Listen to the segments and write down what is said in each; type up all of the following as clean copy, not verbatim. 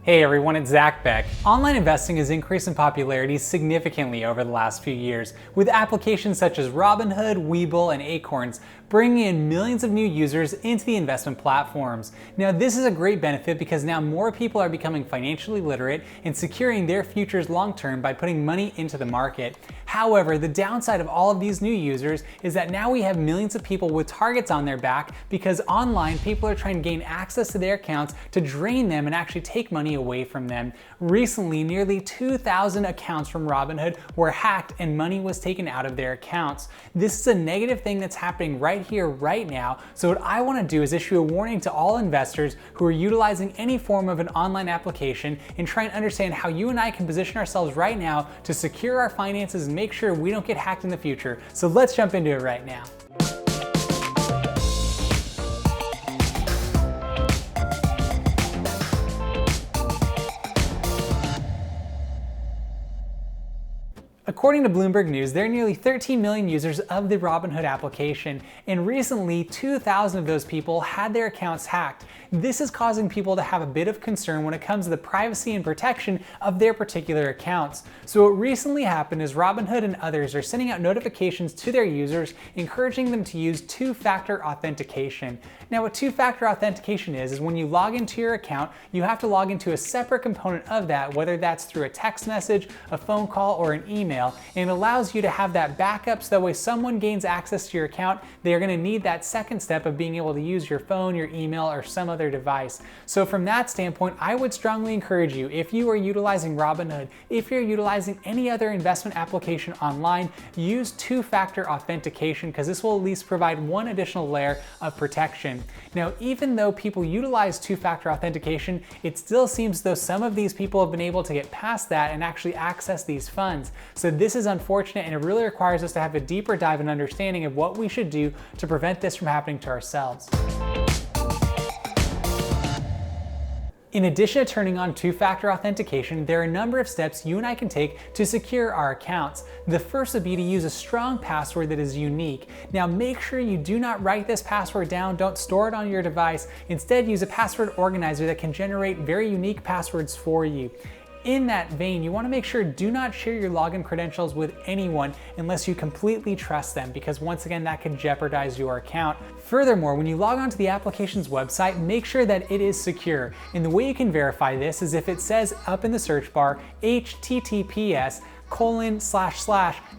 Hey everyone, it's Zach Beck. Online investing has increased in popularity significantly over the last few years, with applications such as Robinhood, WeBull, and Acorns bringing in millions of new users into the investment platforms. Now, this is a great benefit because now more people are becoming financially literate and securing their futures long-term by putting money into the market. However, the downside of all of these new users is that now we have millions of people with targets on their back because online people are trying to gain access to their accounts to drain them and actually take money away from them. Recently, nearly 2,000 accounts from Robinhood were hacked and money was taken out of their accounts. This is a negative thing that's happening right here, right now. So what I want to do is issue a warning to all investors who are utilizing any form of an online application and try and understand how you and I can position ourselves right now to secure our finances and make sure we don't get hacked in the future. So let's jump into it right now. According to Bloomberg News, there are nearly 13 million users of the Robinhood application, and recently 2,000 of those people had their accounts hacked. This is causing people to have a bit of concern when it comes to the privacy and protection of their particular accounts. So what recently happened is Robinhood and others are sending out notifications to their users, encouraging them to use two-factor authentication. Now, what two-factor authentication is when you log into your account, you have to log into a separate component of that, whether that's through a text message, a phone call, or an email. And it allows you to have that backup so that way someone gains access to your account, they're going to need that second step of being able to use your phone, your email, or some other device. So from that standpoint, I would strongly encourage you, if you are utilizing Robinhood, if you're utilizing any other investment application online, use two-factor authentication because this will at least provide one additional layer of protection. Now, even though people utilize two-factor authentication, it still seems though some of these people have been able to get past that and actually access these funds. So this is unfortunate, and it really requires us to have a deeper dive and understanding of what we should do to prevent this from happening to ourselves. In addition to turning on two-factor authentication, there are a number of steps you and I can take to secure our accounts. The first would be to use a strong password that is unique. Now, make sure you do not write this password down, don't store it on your device. Instead, use a password organizer that can generate very unique passwords for you. In that vein, you want to make sure do not share your login credentials with anyone unless you completely trust them, because once again, that could jeopardize your account. Furthermore, when you log onto the application's website, make sure that it is secure. And the way you can verify this is if it says up in the search bar, HTTPS://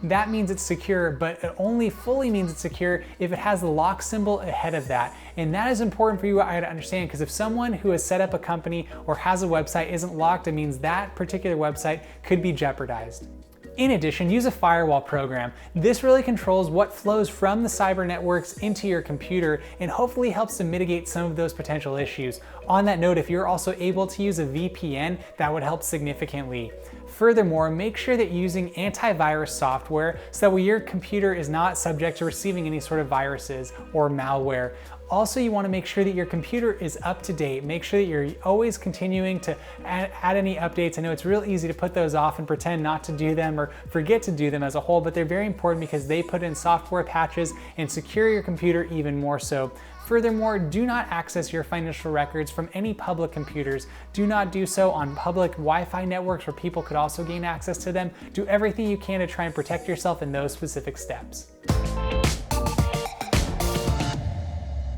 that means it's secure, but it only fully means it's secure if it has the lock symbol ahead of that. And that is important for you to understand, because if someone who has set up a company or has a website isn't locked, it means that particular website could be jeopardized. In addition, use a firewall program. This really controls what flows from the cyber networks into your computer and hopefully helps to mitigate some of those potential issues. On that note, if you're also able to use a VPN, that would help significantly. Furthermore, make sure that you're using antivirus software so that way your computer is not subject to receiving any sort of viruses or malware. Also, you want to make sure that your computer is up to date. Make sure that you're always continuing to add any updates. I know it's real easy to put those off and pretend not to do them or forget to do them as a whole, but they're very important because they put in software patches and secure your computer even more so. Furthermore, do not access your financial records from any public computers. Do not do so on public Wi-Fi networks where people could also gain access to them. Do everything you can to try and protect yourself in those specific steps.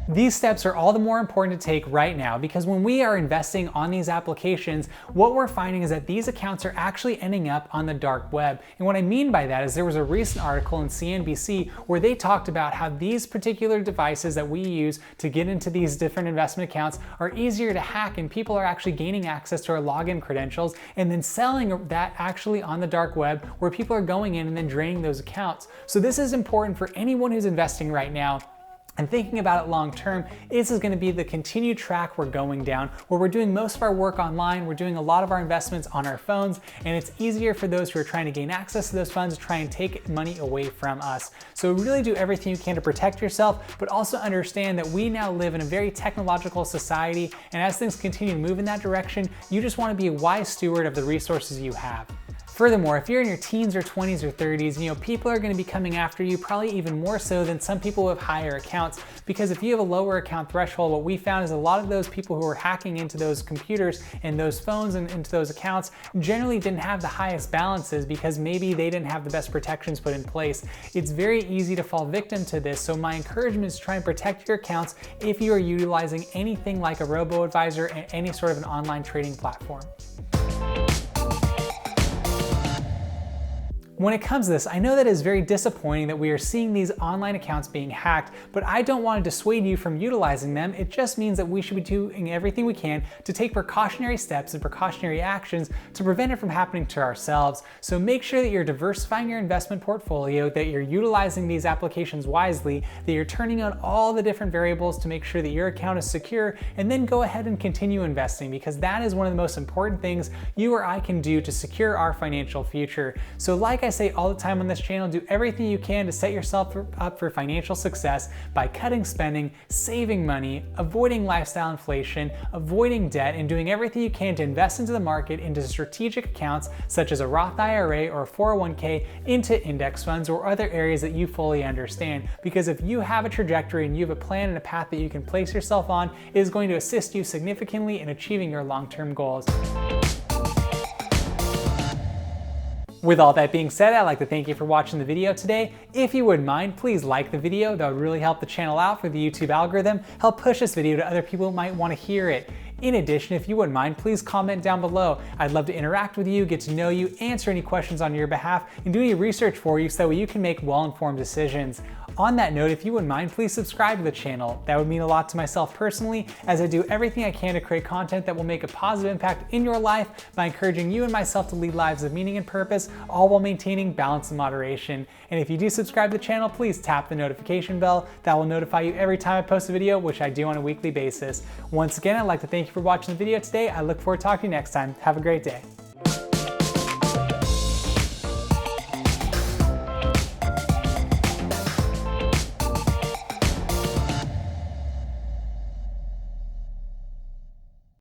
These steps are all the more important to take right now because when we are investing on these applications, what we're finding is that these accounts are actually ending up on the dark web. And what I mean by that is there was a recent article in CNBC where they talked about how these particular devices that we use to get into these different investment accounts are easier to hack, and people are actually gaining access to our login credentials and then selling that actually on the dark web where people are going in and then draining those accounts. So this is important for anyone who's investing right now. And thinking about it long term, this is going to be the continued track we're going down, where we're doing most of our work online, we're doing a lot of our investments on our phones, and it's easier for those who are trying to gain access to those funds to try and take money away from us. So really do everything you can to protect yourself, but also understand that we now live in a very technological society, and as things continue to move in that direction, you just want to be a wise steward of the resources you have. Furthermore, if you're in your teens or 20s or 30s, people are gonna be coming after you probably even more so than some people with higher accounts, because if you have a lower account threshold, what we found is a lot of those people who are hacking into those computers and those phones and into those accounts generally didn't have the highest balances because maybe they didn't have the best protections put in place. It's very easy to fall victim to this, so my encouragement is to try and protect your accounts if you are utilizing anything like a robo-advisor and any sort of an online trading platform. When it comes to this, I know that it's very disappointing that we are seeing these online accounts being hacked, but I don't want to dissuade you from utilizing them. It just means that we should be doing everything we can to take precautionary steps and precautionary actions to prevent it from happening to ourselves. So make sure that you're diversifying your investment portfolio, that you're utilizing these applications wisely, that you're turning on all the different variables to make sure that your account is secure, and then go ahead and continue investing, because that is one of the most important things you or I can do to secure our financial future. So like I say all the time on this channel, do everything you can to set yourself up for financial success by cutting spending, saving money, avoiding lifestyle inflation, avoiding debt, and doing everything you can to invest into the market, into strategic accounts such as a Roth IRA or a 401k, into index funds or other areas that you fully understand. Because if you have a trajectory and you have a plan and a path that you can place yourself on, it is going to assist you significantly in achieving your long-term goals. With all that being said, I'd like to thank you for watching the video today. If you wouldn't mind, please like the video. That would really help the channel out for the YouTube algorithm, help push this video to other people who might want to hear it. In addition, if you wouldn't mind, please comment down below. I'd love to interact with you, get to know you, answer any questions on your behalf, and do any research for you so you can make well-informed decisions. On that note, if you wouldn't mind, please subscribe to the channel. That would mean a lot to myself personally, as I do everything I can to create content that will make a positive impact in your life by encouraging you and myself to lead lives of meaning and purpose, all while maintaining balance and moderation. And if you do subscribe to the channel, please tap the notification bell. That will notify you every time I post a video, which I do on a weekly basis. Once again, I'd like to thank you for watching the video today. I look forward to talking to you next time. Have a great day.